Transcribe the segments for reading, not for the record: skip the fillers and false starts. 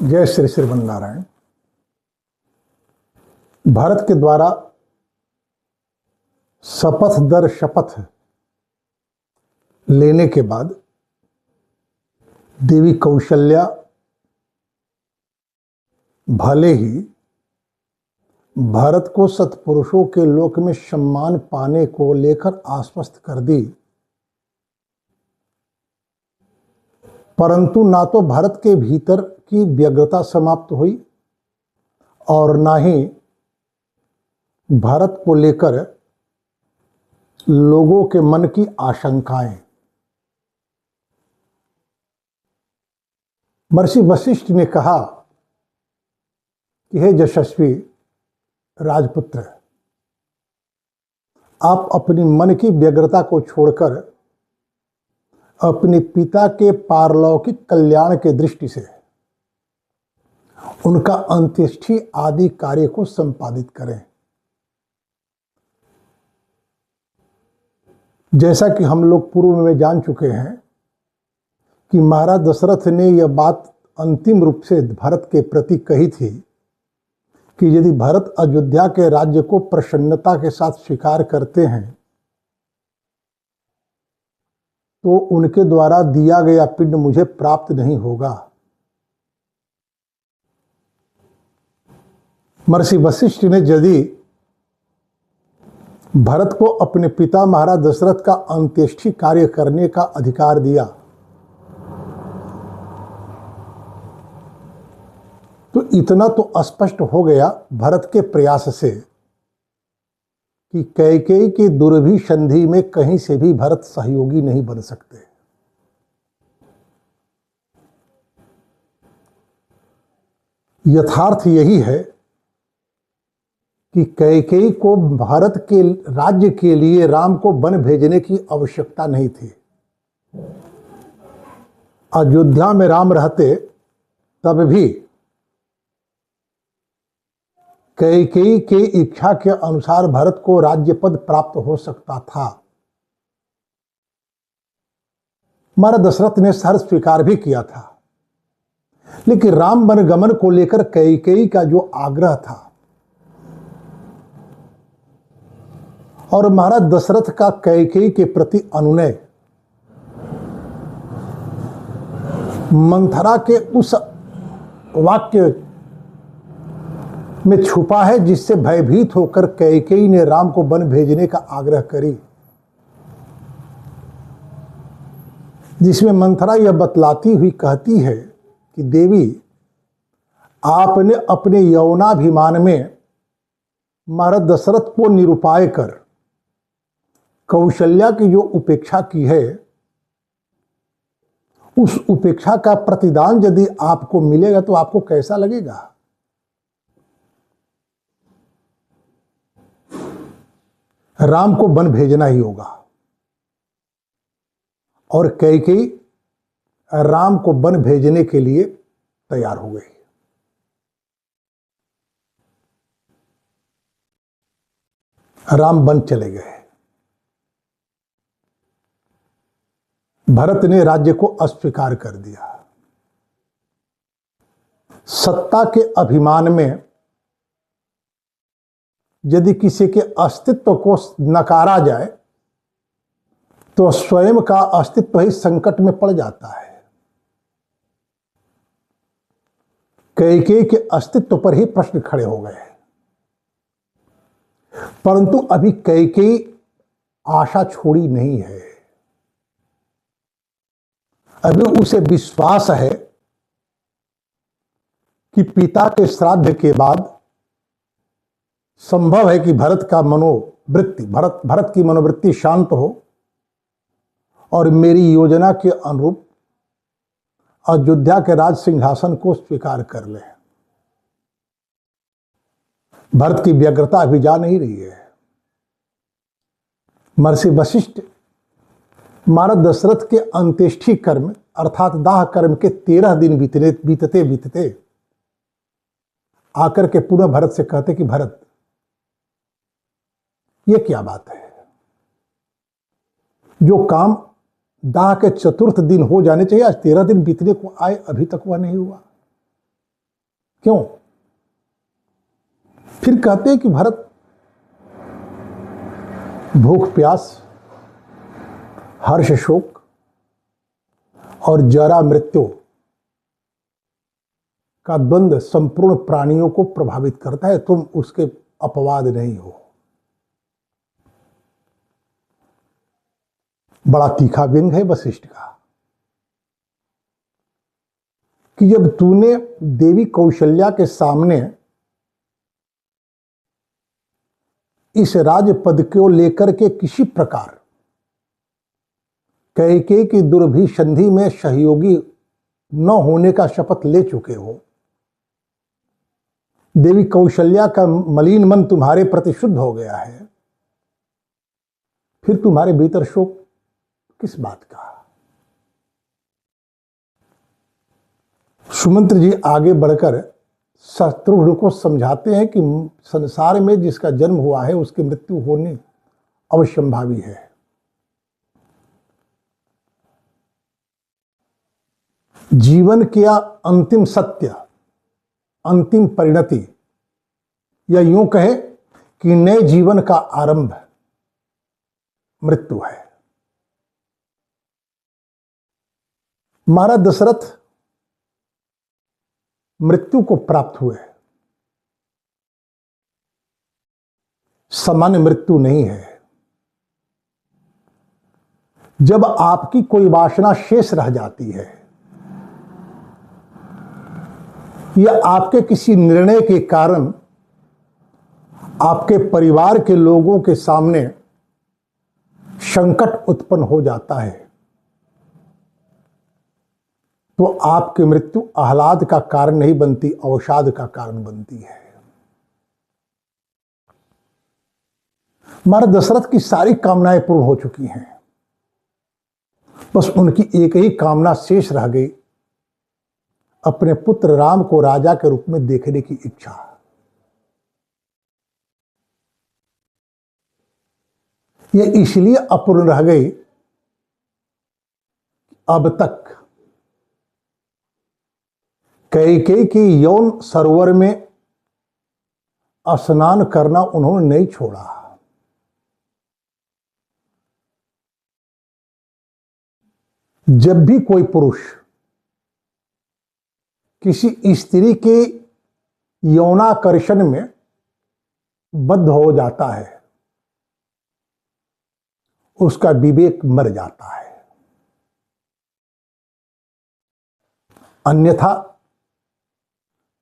जय श्री श्रीमन नारायण। भारत के द्वारा शपथ दर शपथ लेने के बाद देवी कौशल्या भले ही भारत को सत्पुरुषों के लोक में सम्मान पाने को लेकर आश्वस्त कर दी, परंतु ना तो भारत के भीतर की व्यग्रता समाप्त हुई और ना ही भारत को लेकर लोगों के मन की आशंकाएं। महर्षि वशिष्ठ ने कहा कि हे यशस्वी राजपुत्र, आप अपनी मन की व्यग्रता को छोड़कर अपने पिता के पारलौकिक कल्याण के दृष्टि से उनका अंत्येष्टि आदि कार्य को संपादित करें। जैसा कि हम लोग पूर्व में जान चुके हैं कि महाराज दशरथ ने यह बात अंतिम रूप से भारत के प्रति कही थी कि यदि भारत अयोध्या के राज्य को प्रसन्नता के साथ स्वीकार करते हैं तो उनके द्वारा दिया गया पिंड मुझे प्राप्त नहीं होगा। महर्षि वशिष्ठ ने यदि भरत को अपने पिता महाराज दशरथ का अंत्येष्टि कार्य करने का अधिकार दिया तो इतना तो स्पष्ट हो गया भरत के प्रयास से कि कैकेयी की दुर्भी संधि में कहीं से भी भरत सहयोगी नहीं बन सकते। यथार्थ यही है कि कैकेयी को भारत के राज्य के लिए राम को वन भेजने की आवश्यकता नहीं थी। अयोध्या में राम रहते तब भी कैकेयी के इच्छा के अनुसार भारत को राज्य पद प्राप्त हो सकता था। महाराज दशरथ ने सहर्ष स्वीकार भी किया था, लेकिन राम वनगमन को लेकर कैकेयी का जो आग्रह था और महाराज दशरथ का कैकेयी के प्रति अनुनय मंथरा के उस वाक्य में छुपा है जिससे भयभीत होकर कैकेयी ने राम को वन भेजने का आग्रह करी, जिसमें मंथरा यह बतलाती हुई कहती है कि देवी, आपने अपने यौनाभिमान में महाराज दशरथ को निरुपाय कर कौशल्या की जो उपेक्षा की है, उस उपेक्षा का प्रतिदान यदि आपको मिलेगा तो आपको कैसा लगेगा? राम को वन भेजना ही होगा। और कैकेयी राम को वन भेजने के लिए तैयार हो गई। राम वन चले गए। भरत ने राज्य को अस्वीकार कर दिया। सत्ता के अभिमान में यदि किसी के अस्तित्व को नकारा जाए तो स्वयं का अस्तित्व ही संकट में पड़ जाता है। कैकेयी के अस्तित्व पर ही प्रश्न खड़े हो गए, परंतु अभी कैकेयी आशा छोड़ी नहीं है। अभी उसे विश्वास है कि पिता के श्राद्ध के बाद संभव है कि भरत की मनोवृत्ति शांत हो और मेरी योजना के अनुरूप अयोध्या के राज सिंहासन को स्वीकार कर ले। भरत की व्यग्रता अभी जा नहीं रही है। महर्षि वशिष्ठ महाराज दशरथ के अंत्येष्टि कर्म अर्थात दाह कर्म के 13 दिन बीतते आकर के पुनः भरत से कहते कि भरत, ये क्या बात है? जो काम दाह के 4th दिन हो जाने चाहिए, आज 13 दिन बीतने को आए, अभी तक वह नहीं हुआ। क्यों? फिर कहते हैं कि भरत, भूख प्यास, हर्ष शोक और जरा मृत्यु का द्वंद्व संपूर्ण प्राणियों को प्रभावित करता है, तुम उसके अपवाद नहीं हो। बड़ा तीखा व्यंग है वशिष्ठ का कि जब तूने देवी कौशल्या के सामने इस राजपद को लेकर के किसी प्रकार कैकेयी की दुर्भिसंधि में सहयोगी न होने का शपथ ले चुके हो, देवी कौशल्या का मलिन मन तुम्हारे प्रति शुद्ध हो गया है, फिर तुम्हारे भीतर शोक किस बात का? सुमंत्र जी आगे बढ़कर शत्रुघ्न को समझाते हैं कि संसार में जिसका जन्म हुआ है उसकी मृत्यु होनी अवश्यंभावी है। जीवन का अंतिम सत्य, अंतिम परिणति, या यूं कहे कि नए जीवन का आरंभ मृत्यु है। महाराज दशरथ मृत्यु को प्राप्त हुए, सामान्य मृत्यु नहीं है। जब आपकी कोई वासना शेष रह जाती है या आपके किसी निर्णय के कारण आपके परिवार के लोगों के सामने संकट उत्पन्न हो जाता है, तो आपकी मृत्यु आह्लाद का कारण नहीं बनती, अवसाद का कारण बनती है। महाराज दशरथ की सारी कामनाएं पूर्ण हो चुकी हैं, बस उनकी एक ही कामना शेष रह गई, अपने पुत्र राम को राजा के रूप में देखने की इच्छा। यह इसलिए अपूर्ण रह गई, अब तक कैकेयी की यौन सरोवर में स्नान करना उन्होंने नहीं छोड़ा। जब भी कोई पुरुष किसी स्त्री के यौनाकर्षण में बद्ध हो जाता है, उसका विवेक मर जाता है। अन्यथा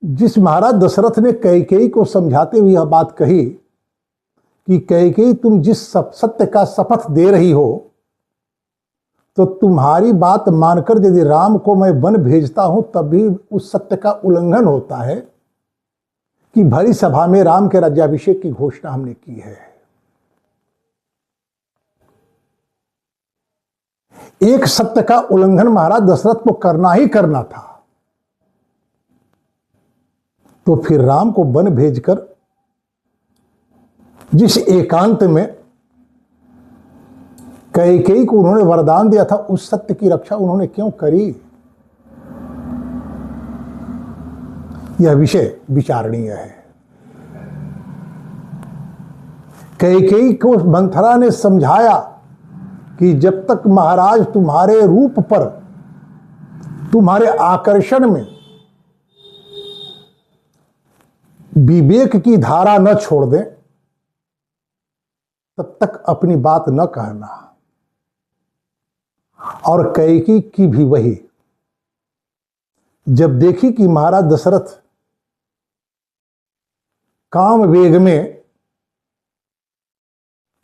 जिस महाराज दशरथ ने कैकेयी को समझाते हुए यह बात कही कि कैकेयी तुम जिस सत्य का शपथ दे रही हो, तो तुम्हारी बात मानकर यदि राम को मैं वन भेजता हूं तब भी उस सत्य का उल्लंघन होता है कि भरी सभा में राम के राज्याभिषेक की घोषणा हमने की है। एक सत्य का उल्लंघन महाराज दशरथ को करना ही करना था, तो फिर राम को वन भेजकर जिस एकांत में कैकेयी को उन्होंने वरदान दिया था, उस सत्य की रक्षा उन्होंने क्यों करी? यह विषय विचारणीय है। कैकेयी को मंथरा ने समझाया कि जब तक महाराज तुम्हारे रूप पर, तुम्हारे आकर्षण में विवेक की धारा न छोड़ दें, तब तक अपनी बात न कहना। और कैकेयी की भी वही, जब देखी कि महाराज दशरथ काम वेग में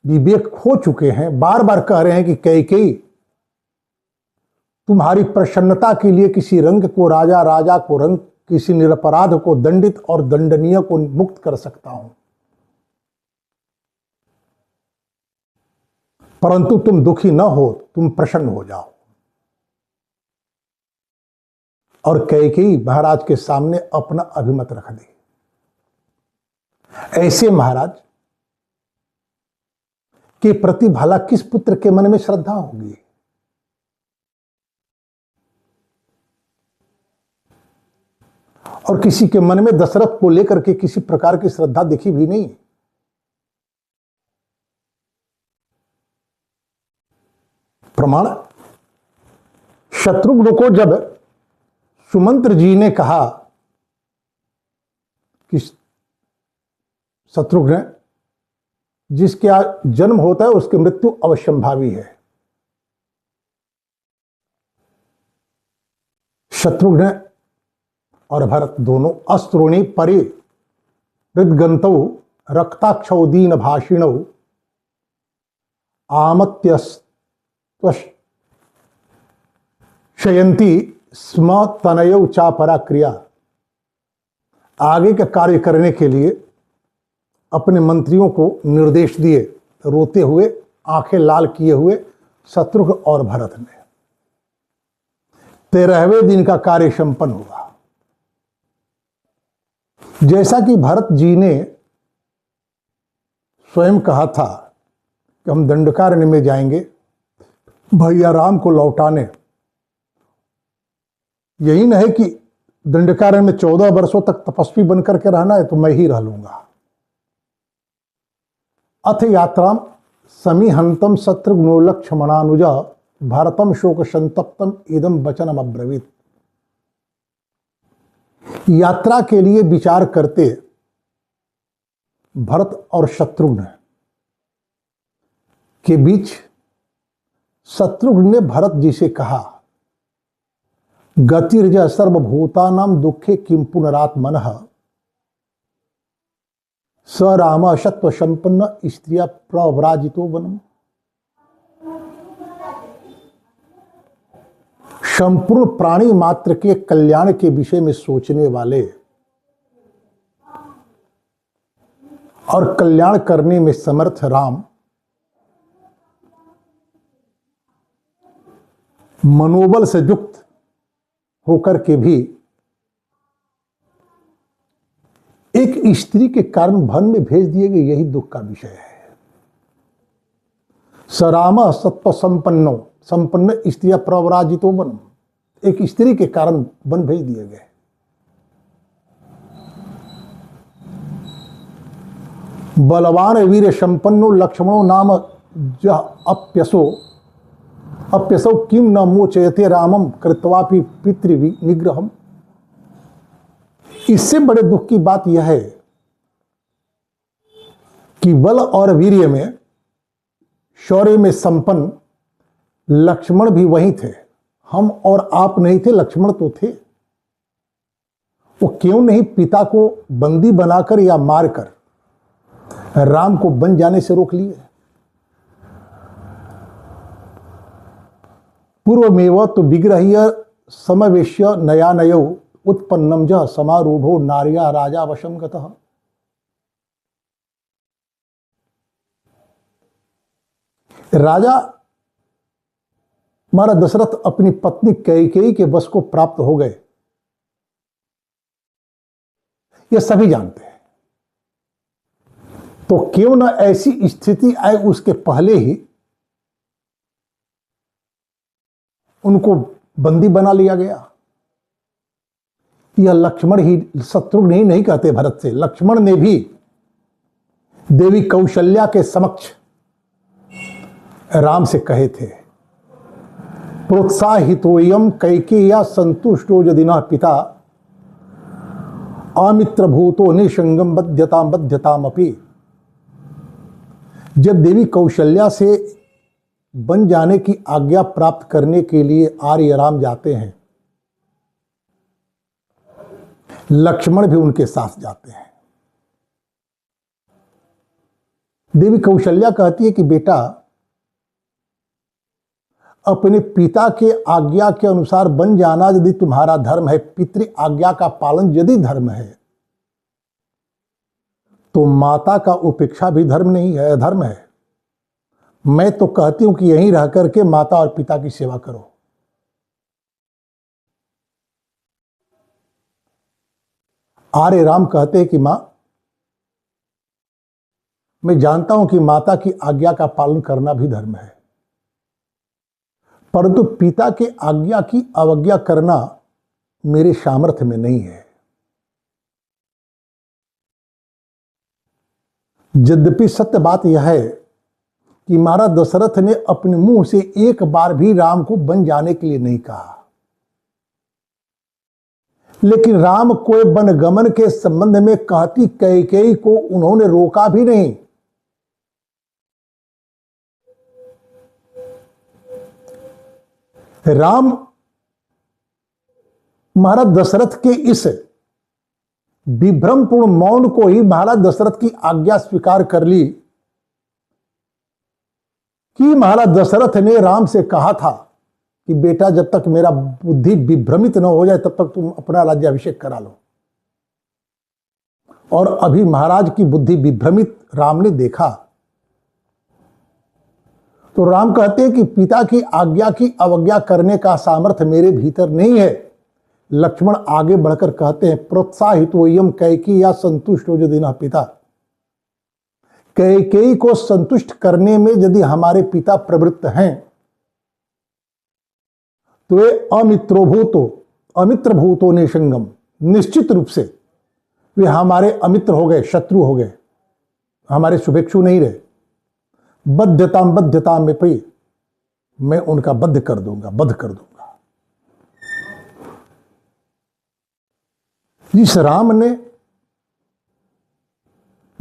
विवेक खो चुके हैं, बार बार कह रहे हैं कि कैकेयी तुम्हारी प्रसन्नता के लिए किसी रंग को राजा, राजा को रंग, किसी निरपराध को दंडित और दंडनीय को मुक्त कर सकता हूं, परंतु तुम दुखी न हो, तुम प्रसन्न हो जाओ। और कैकेयी महाराज के सामने अपना अभिमत रख दी। ऐसे महाराज के प्रति भला किस पुत्र के मन में श्रद्धा होगी? और किसी के मन में दशरथ को लेकर के किसी प्रकार की श्रद्धा दिखी भी नहीं। प्रमाण, शत्रुघ्न को जब सुमंत्र जी ने कहा कि शत्रुघ्न, जिसके जन्म होता है उसकी मृत्यु अवश्यंभावी है। शत्रुघ्न और भरत दोनों अस्त्रोणी परे हृदगंतौ रक्ताक्षौ दीन भाषिणौ आमत्यस्त्वशयन्ति स्म तनयौ चापरा क्रिया। आगे का कार्य करने के लिए अपने मंत्रियों को निर्देश दिए, रोते हुए आंखें लाल किए हुए शत्रुघ्न और भरत ने। 13वें दिन का कार्य संपन्न हुआ। जैसा कि भरत जी ने स्वयं कहा था कि हम दंडकारण्य में जाएंगे भैया राम को लौटाने। यही नहीं कि दंडकारण्य में 14 वर्षों तक तपस्वी बनकर के रहना है तो मैं ही रह लूंगा। अथ यात्राम समीहंतम शत्रुघ्नो लक्ष्मणानुजा भारतम शोक संतप्तम इदम वचनम अब्रवीत। यात्रा के लिए विचार करते भरत और शत्रुघ्न के बीच शत्रुघ्न ने भरत जी से कहा, गतिर्ज सर्वभूतानां दुखे किं पुनरात्मनः स राम सत्व संपन्न स्त्रिया प्रव्राजितो वनम। संपूर्ण प्राणी मात्र के कल्याण के विषय में सोचने वाले और कल्याण करने में समर्थ राम मनोबल से युक्त होकर के भी एक स्त्री के कारण वन में भेज दिए गए, यही दुख का विषय है। सराम सत्व संपन्न स्त्रिया प्रवराजितो वन। एक स्त्री के कारण वन भेज दिए गए। बलवान वीर संपन्नो लक्ष्मणो नाम अप्यसो किम न मोचयते रामम कृत्वापि पितृ निग्रहम। इससे बड़े दुख की बात यह है कि बल और वीर्य में, शौर्य में संपन्न लक्ष्मण भी वही थे। हम और आप नहीं थे, लक्ष्मण तो थे। वो क्यों नहीं पिता को बंदी बनाकर या मारकर राम को बन जाने से रोक लिए। पूर्वमेव तो विग्रह्य समवेश्य नयानयो उत्पन्नम ज समारूढ़ो नार्या राजा वशम गतः। राजा हमारा दशरथ अपनी पत्नी कैकेयी के वश को प्राप्त हो गए, ये सभी जानते हैं। तो क्यों न ऐसी स्थिति आए उसके पहले ही उनको बंदी बना लिया गया। यह लक्ष्मण ही, शत्रुघ्न ही नहीं कहते भरत से, लक्ष्मण ने भी देवी कौशल्या के समक्ष राम से कहे थे, प्रोत्साहितोयम कैकेय्या संतुष्टो यदि न पिता अमित्र भूतो निसंगम बध्यताम अपि। जब देवी कौशल्या से बन जाने की आज्ञा प्राप्त करने के लिए आर्य राम जाते हैं, लक्ष्मण भी उनके साथ जाते हैं। देवी कौशल्या कहती है कि बेटा, अपने पिता के आज्ञा के अनुसार बन जाना यदि तुम्हारा धर्म है, पितृ आज्ञा का पालन यदि धर्म है, तो माता का उपेक्षा भी धर्म नहीं है, अधर्म है। मैं तो कहती हूं कि यहीं रह करके माता और पिता की सेवा करो। आर्य राम कहते हैं कि मां, मैं जानता हूं कि माता की आज्ञा का पालन करना भी धर्म है, परंतु पिता के आज्ञा की अवज्ञा करना मेरे सामर्थ्य में नहीं है। यद्यपि सत्य बात यह है कि महाराज दशरथ ने अपने मुंह से एक बार भी राम को वन जाने के लिए नहीं कहा, लेकिन राम को वनगमन के संबंध में कहती कैकेयी को उन्होंने रोका भी नहीं। राम महाराज दशरथ के इस विभ्रमपूर्ण मौन को ही महाराज दशरथ की आज्ञा स्वीकार कर ली कि महाराज दशरथ ने राम से कहा था कि बेटा, जब तक मेरा बुद्धि विभ्रमित न हो जाए तब तक तुम अपना राज्याभिषेक करा लो। और अभी महाराज की बुद्धि विभ्रमित राम ने देखा तो राम कहते हैं कि पिता की आज्ञा की अवज्ञा करने का सामर्थ्य मेरे भीतर नहीं है। लक्ष्मण आगे बढ़कर कहते हैं, प्रोत्साहित वयम कैकेयी या संतुष्ट हो यदि पिता। कैकेयी को संतुष्ट करने में यदि हमारे पिता प्रवृत्त हैं तो वे अमित्र भूतो निसंगम, निश्चित रूप से वे हमारे अमित्र हो गए, शत्रु हो गए, हमारे शुभेक्षु नहीं रहे। बद्धता में पे मैं उनका बद्ध कर दूंगा। जिस राम ने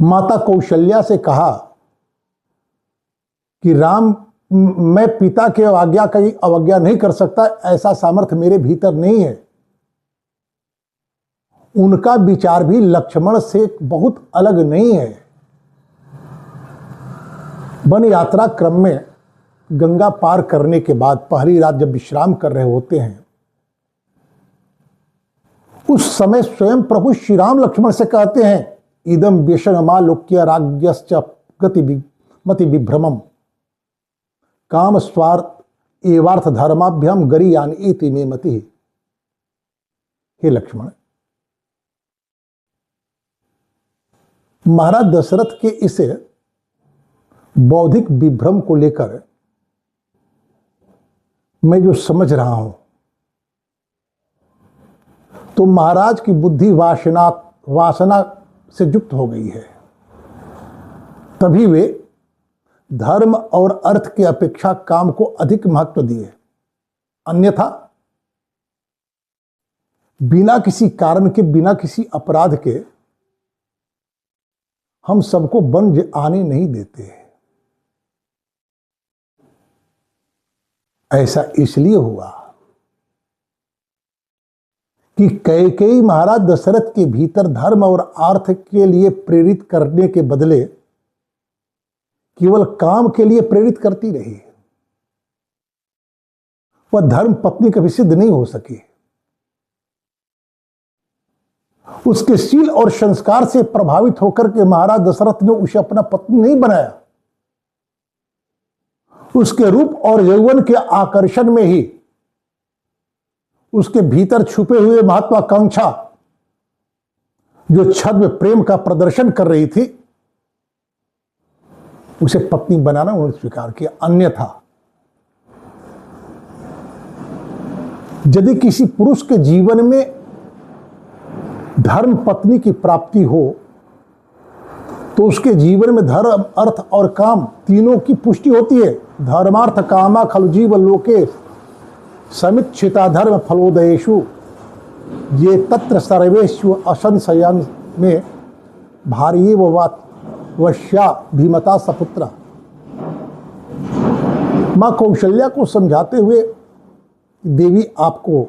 माता कौशल्या से कहा कि राम, मैं पिता के आज्ञा की अवज्ञा नहीं कर सकता, ऐसा सामर्थ्य मेरे भीतर नहीं है, उनका विचार भी लक्ष्मण से बहुत अलग नहीं है। वन यात्रा क्रम में गंगा पार करने के बाद पहली रात जब विश्राम कर रहे होते हैं, उस समय स्वयं प्रभु श्री राम लक्ष्मण से कहते हैं, इदम व्यसनमालोक्य राज्ञश्च मति विभ्रमम काम स्वार्थ एवार्थ धर्माभ्याम गरीयान इति मे मति। हे लक्ष्मण, महाराज दशरथ के इस बौद्धिक विभ्रम को लेकर मैं जो समझ रहा हूं, तो महाराज की बुद्धि वासना से युक्त हो गई है। तभी वे धर्म और अर्थ की अपेक्षा काम को अधिक महत्व दिए। अन्यथा बिना किसी कारण के, बिना किसी अपराध के हम सबको वन आने नहीं देते। ऐसा इसलिए हुआ कि कैकेयी महाराज दशरथ के भीतर धर्म और अर्थ के लिए प्रेरित करने के बदले केवल काम के लिए प्रेरित करती रही। वह धर्म पत्नी कभी सिद्ध नहीं हो सकी। उसके शील और संस्कार से प्रभावित होकर के महाराज दशरथ ने उसे अपना पत्नी नहीं बनाया। उसके रूप और यौवन के आकर्षण में ही उसके भीतर छुपे हुए महत्वाकांक्षा जो छद्म प्रेम का प्रदर्शन कर रही थी, उसे पत्नी बनाना उन्होंने स्वीकार किया। अन्यथा यदि किसी पुरुष के जीवन में धर्म पत्नी की प्राप्ति हो तो उसके जीवन में धर्म, अर्थ और काम तीनों की पुष्टि होती है। धर्मार्थ कामा खलु जीव लोके समिच्छिता धर्म फलोदयेषु ये तत्र सर्वेषु असंशयन में भार्ये वश्या भीमता सपुत्रा। मां कौशल्या को समझाते हुए, देवी आपको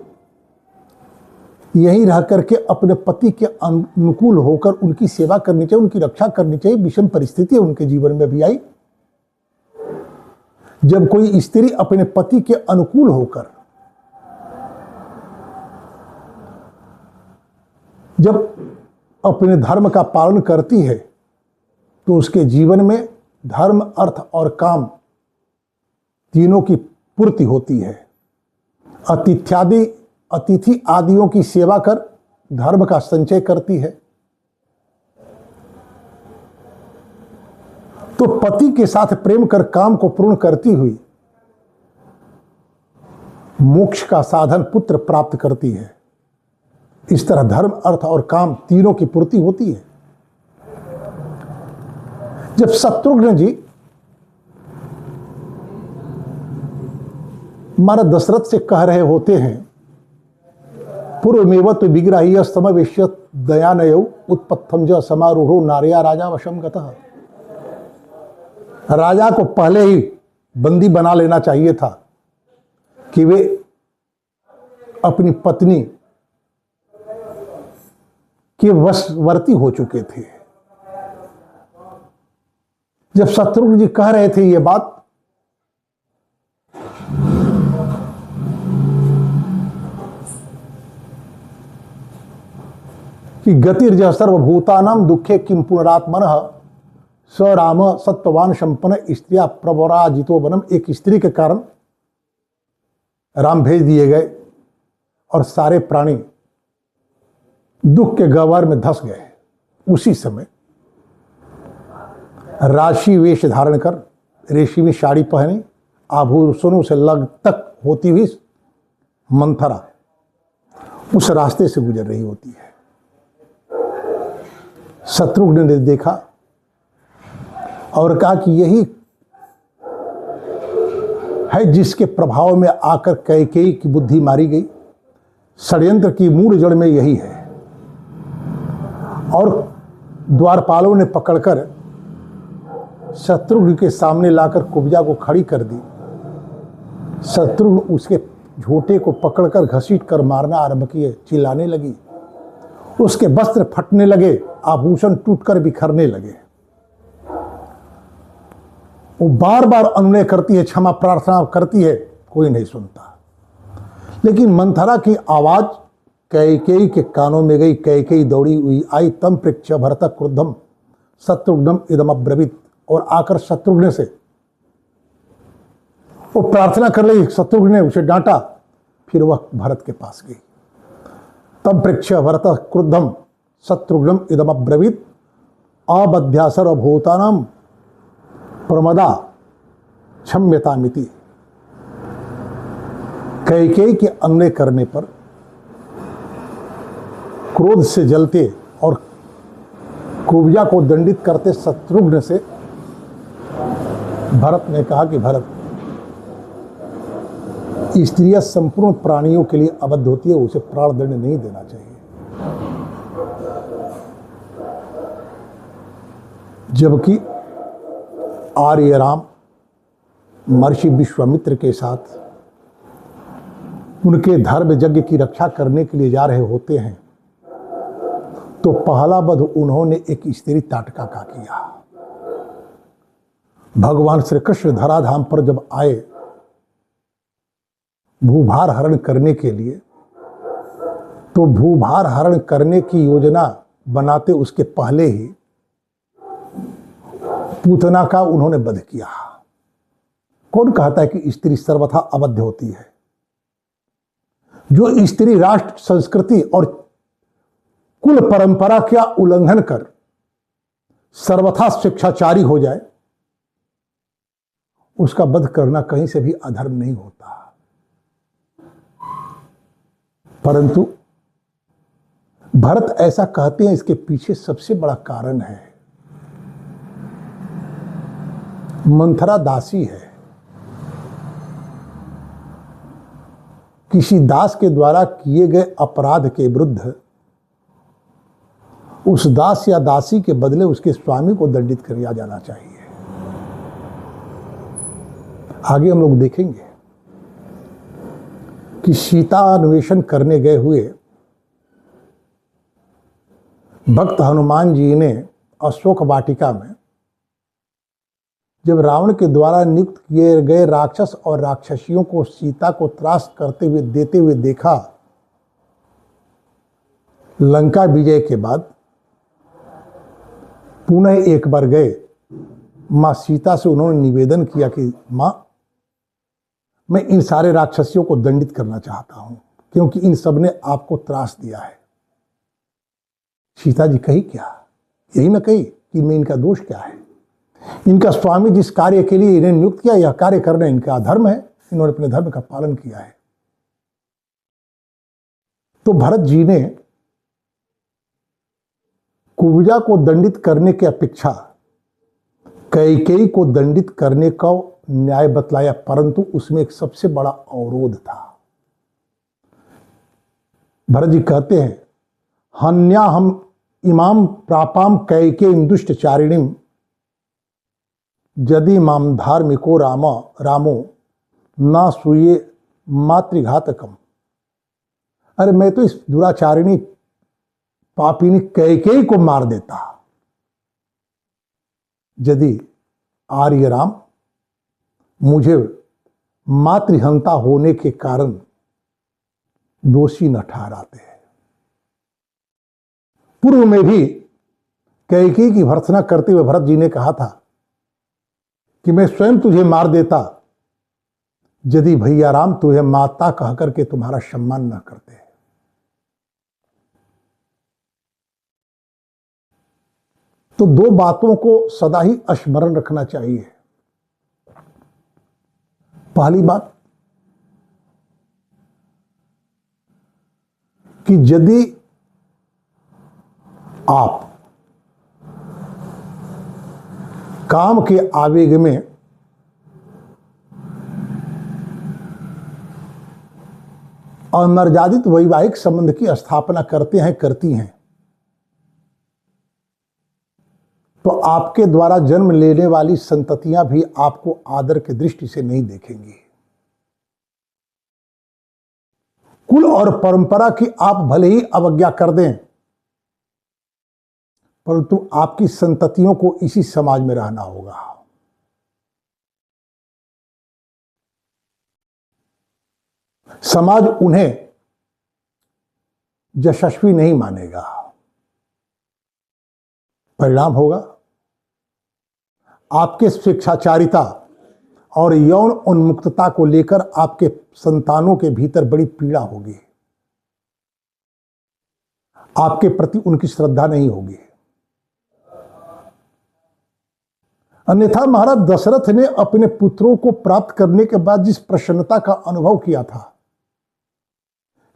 यहीं रह करके अपने पति के अनुकूल होकर उनकी सेवा करनी चाहिए, उनकी रक्षा करनी चाहिए। विषम परिस्थिति उनके जीवन में भी आई। जब कोई स्त्री अपने पति के अनुकूल होकर जब अपने धर्म का पालन करती है तो उसके जीवन में धर्म, अर्थ और काम तीनों की पूर्ति होती है। अतिथि आदियों की सेवा कर धर्म का संचय करती है। तो पति के साथ प्रेम कर काम को पूर्ण करती हुई मोक्ष का साधन पुत्र प्राप्त करती है। इस तरह धर्म, अर्थ और काम तीनों की पूर्ति होती है। जब शत्रुघ्न जी महाराज दशरथ से कह रहे होते हैं, पूर्वमेव तो विग्राह्य समवेश्य दयानयौ उत्पत्थम ज समारोहो नार्या राजा वशम गतः। राजा को पहले ही बंदी बना लेना चाहिए था कि वे अपनी पत्नी के वशवर्ती हो चुके थे। जब शत्रुघ्न जी कह रहे थे ये बात, कि गतिर्जय सर्वभूतानां दुखे किम पुनरात्मनः स राम सत्ववान संपन्न स्त्रिया प्रवराजितो वनम। एक स्त्री के कारण राम भेज दिए गए और सारे प्राणी दुख के गह्वर में धंस गए। उसी समय राशि वेश धारण कर, रेशमी साड़ी पहनी, आभूषणों से लग तक होती हुई मंथरा उस रास्ते से गुजर रही होती है। शत्रुघ्न ने देखा और कहा कि यही है जिसके प्रभाव में आकर कैकेयी की बुद्धि मारी गई। षड्यंत्र की मूल जड़ में यही है। और द्वारपालों ने पकड़कर शत्रुघ्न के सामने लाकर कुब्जा को खड़ी कर दी। शत्रुघ्न उसके झोटे को पकड़कर घसीट कर मारना आरंभ किए, चिल्लाने लगी। उसके वस्त्र फटने लगे, आभूषण टूटकर बिखरने लगे। वो बार बार अनुनय करती है, क्षमा प्रार्थना करती है, कोई नहीं सुनता। लेकिन मंथरा की आवाज कैकेयी के कानों में गई। कैकेयी दौड़ी हुई आई, तम पृच्छ भरत क्रुद्धम शत्रुघ्नम इदम अब्रवीत। और आकर शत्रुघ्न से वो प्रार्थना कर ली। शत्रुघ्न ने उसे डांटा, फिर वह भरत के पास गई। तम पृच्छ भरत क्रुद्धम शत्रुघ्नम इदम अब्रवीत अबध्या सर्वभूतानां प्रमदा क्षम्यतामिति। कैकेयी के अन्याय करने पर क्रोध से जलते और कुब्जा को दंडित करते शत्रुघ्न से भरत ने कहा कि भरत, स्त्रियां संपूर्ण प्राणियों के लिए अबद्ध होती है, उसे प्राण दंड नहीं देना चाहिए। जबकि आर्य राम महर्षि विश्वामित्र के साथ उनके धर्म यज्ञ की रक्षा करने के लिए जा रहे होते हैं, तो पहला वध उन्होंने एक स्त्री ताटका का किया। भगवान श्री कृष्ण धराधाम पर जब आए भूभार हरण करने के लिए, तो भूभार हरण करने की योजना बनाते उसके पहले ही पूतना का उन्होंने वध किया। कौन कहता है कि स्त्री सर्वथा अबद्ध होती है? जो स्त्री राष्ट्र संस्कृति और कुल परंपरा का उल्लंघन कर सर्वथा शिक्षाचारी हो जाए, उसका वध करना कहीं से भी अधर्म नहीं होता। परंतु भरत ऐसा कहते हैं, इसके पीछे सबसे बड़ा कारण है मंथरा दासी है। किसी दास के द्वारा किए गए अपराध के विरुद्ध उस दास या दासी के बदले उसके स्वामी को दंडित किया जाना चाहिए। आगे हम लोग देखेंगे कि सीता अन्वेषण करने गए हुए भक्त हनुमान जी ने अशोक वाटिका में जब रावण के द्वारा नियुक्त किए गए राक्षस और राक्षसियों को सीता को त्रास करते हुए देते हुए देखा, लंका विजय के बाद पुनः एक बार गए। मां सीता से उन्होंने निवेदन किया कि मां, मैं इन सारे राक्षसियों को दंडित करना चाहता हूं, क्योंकि इन सब ने आपको त्रास दिया है। सीता जी कही क्या? यही ना कही कि मैं इनका दोष क्या है? इनका स्वामी जिस कार्य के लिए इन्हें नियुक्त किया, यह कार्य करना इनका धर्म है, इन्होंने अपने धर्म का पालन किया है। तो भरत जी ने कुब्जा को दंडित करने की अपेक्षा कैकेयी को दंडित करने का न्याय बतलाया, परंतु उसमें एक सबसे बड़ा अवरोध था। भरत जी कहते हैं, हन्या हम इमाम प्रापाम कैकेयीं दुष्टचारिणीं यदि माम धार्मिको रामो ना सूये मातृघातकम। अरे मैं तो इस दुराचारिणी पापिनी कैकेयी को मार देता यदि आर्य राम मुझे मातृहंता होने के कारण दोषी न ठहराते हैं। पूर्व में भी कैकेयी की भर्त्सना करते हुए भरत जी ने कहा था कि मैं स्वयं तुझे मार देता यदि भैया राम तुझे माता कह करके तुम्हारा सम्मान न करते। तो दो बातों को सदा ही स्मरण रखना चाहिए। पहली बात कि यदि आप काम के आवेग में अमर्यादित वैवाहिक संबंध की स्थापना करते हैं, करती हैं, तो आपके द्वारा जन्म लेने वाली संततियां भी आपको आदर की दृष्टि से नहीं देखेंगी। कुल और परंपरा की आप भले ही अवज्ञा कर दें, परंतु आपकी संततियों को इसी समाज में रहना होगा। समाज उन्हें यशस्वी नहीं मानेगा। परिणाम होगा आपके स्वेच्छाचारिता और यौन उन्मुक्तता को लेकर आपके संतानों के भीतर बड़ी पीड़ा होगी। आपके प्रति उनकी श्रद्धा नहीं होगी। अन्यथा महाराज दशरथ ने अपने पुत्रों को प्राप्त करने के बाद जिस प्रसन्नता का अनुभव किया था,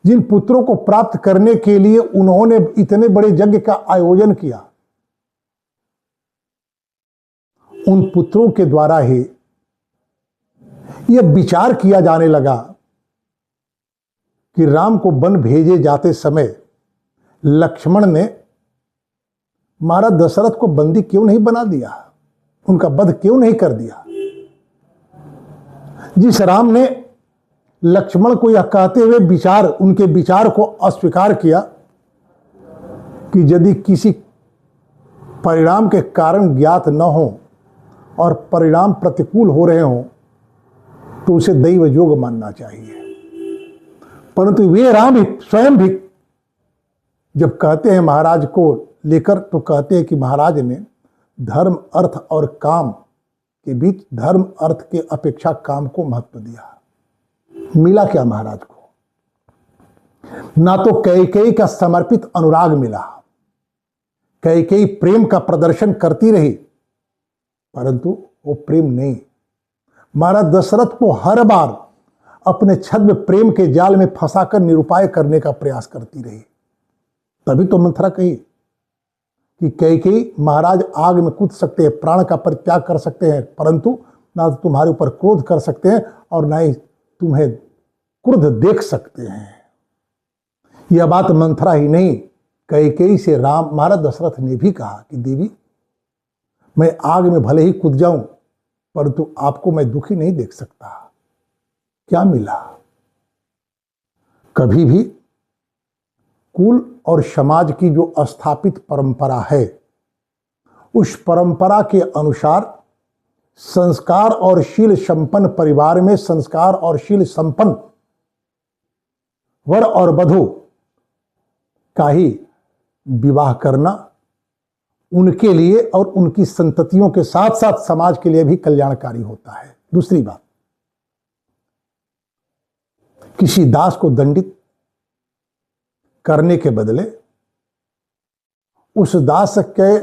जिन पुत्रों को प्राप्त करने के लिए उन्होंने इतने बड़े यज्ञ का आयोजन किया, उन पुत्रों के द्वारा ही यह विचार किया जाने लगा कि राम को वन भेजे जाते समय लक्ष्मण ने महाराज दशरथ को बंदी क्यों नहीं बना दिया, उनका वध क्यों नहीं कर दिया। जिस राम ने लक्ष्मण को यह कहते हुए उनके विचार को अस्वीकार किया कि यदि किसी परिणाम के कारण ज्ञात न हो और परिणाम प्रतिकूल हो रहे हों तो उसे दैव योग मानना चाहिए, परंतु वे राम भी स्वयं भी जब कहते हैं महाराज को लेकर, तो कहते हैं कि महाराज ने धर्म अर्थ और काम के बीच धर्म अर्थ के अपेक्षा काम को महत्व दिया। मिला क्या महाराज को? ना तो कैकेयी का समर्पित अनुराग मिला, कैकेयी प्रेम का प्रदर्शन करती रही, परंतु वो प्रेम नहीं। महाराज दशरथ को हर बार अपने छद्म प्रेम के जाल में फंसाकर निरुपाय करने का प्रयास करती रही। तभी तो मंथरा कही कि कैकेयी महाराज आग में कूद सकते हैं, प्राण का परित्याग कर सकते हैं, परंतु ना तो तुम्हारे ऊपर क्रोध कर सकते हैं और ना ही तुम्हें क्रोध देख सकते हैं। यह बात मंथरा ही नहीं, कैकेयी से राम महाराज दशरथ ने भी कहा कि देवी, मैं आग में भले ही कूद जाऊं, परंतु आपको मैं दुखी नहीं देख सकता। क्या मिला? कभी भी कुल और समाज की जो स्थापित परंपरा है, उस परंपरा के अनुसार संस्कार और शील संपन्न परिवार में संस्कार और शील संपन्न वर और वधू का ही विवाह करना उनके लिए और उनकी संततियों के साथ साथ समाज के लिए भी कल्याणकारी होता है। दूसरी बात, किसी दास को दंडित करने के बदले उस दास के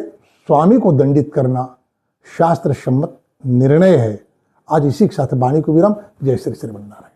स्वामी को दंडित करना शास्त्र सम्मत निर्णय है। आज इसी के साथ वाणी को विराम। जय श्री श्रीमन्नारायण।